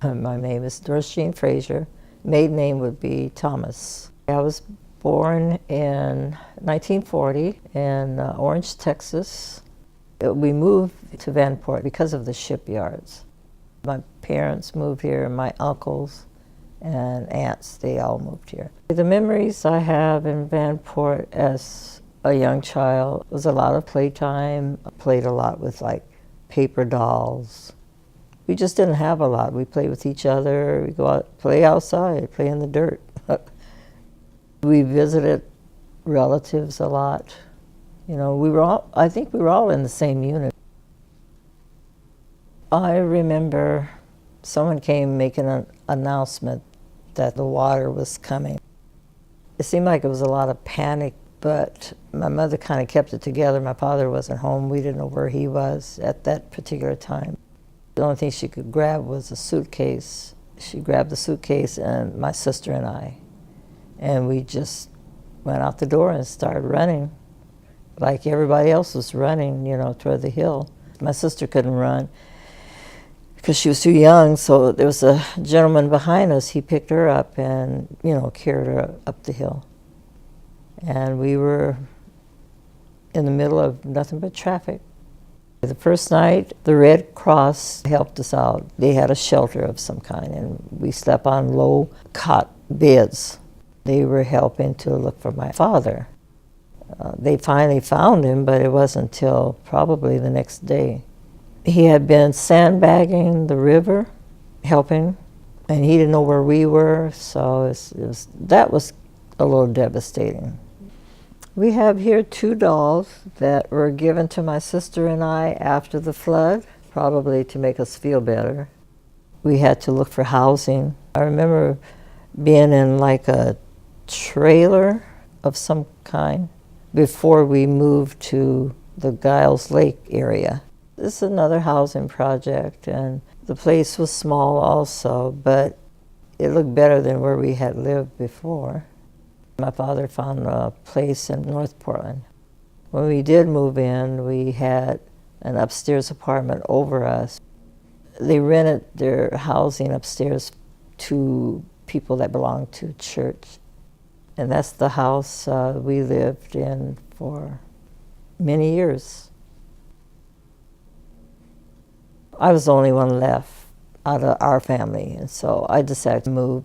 My name is Doris Jean Frazier. Maiden name would be Thomas. I was born in 1940 in Orange, Texas. We moved to Vanport because of the shipyards. My parents moved here, and my uncles and aunts, they all moved here. The memories I have in Vanport as a young child was a lot of playtime. I played a lot with like paper dolls. We just didn't have a lot. We played with each other. We go out, play outside, play in the dirt. We visited relatives a lot. You know, I think we were all in the same unit. I remember someone came making an announcement that the water was coming. It seemed like it was a lot of panic, but my mother kind of kept it together. My father wasn't home. We didn't know where he was at that particular time. The only thing she could grab was a suitcase. She grabbed the suitcase and my sister and I. And we just went out the door and started running like everybody else was running, you know, toward the hill. My sister couldn't run because she was too young, so there was a gentleman behind us. He picked her up and, you know, carried her up the hill. And we were in the middle of nothing but traffic. The first night, the Red Cross helped us out. They had a shelter of some kind, and we slept on low cot beds. They were helping to look for my father. They finally found him, but it wasn't until probably the next day. He had been sandbagging the river, helping, and he didn't know where we were, so that was a little devastating. We have here 2 dolls that were given to my sister and I after the flood, probably to make us feel better. We had to look for housing. I remember being in like a trailer of some kind before we moved to the Giles Lake area. This is another housing project, and the place was small also, but it looked better than where we had lived before. My father found a place in North Portland. When we did move in, we had an upstairs apartment over us. They rented their housing upstairs to people that belonged to church. And that's the house we lived in for many years. I was the only one left out of our family, and so I decided to move.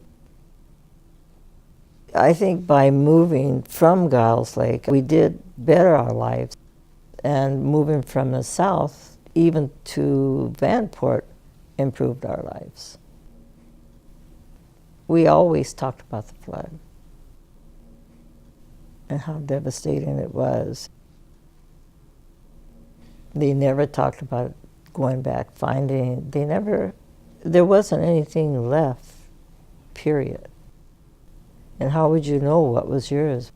I think by moving from Giles Lake, we did better our lives. And moving from the south, even to Vanport, improved our lives. We always talked about the flood and how devastating it was. They never talked about going back, there wasn't anything left, period. And how would you know what was yours?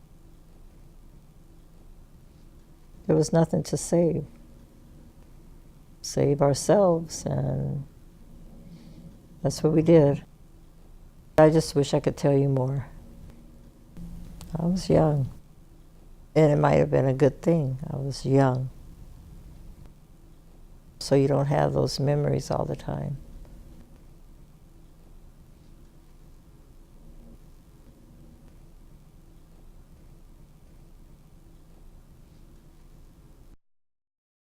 There was nothing to save. Save ourselves, and that's what we did. I just wish I could tell you more. I was young, and it might have been a good thing. I was young. So you don't have those memories all the time.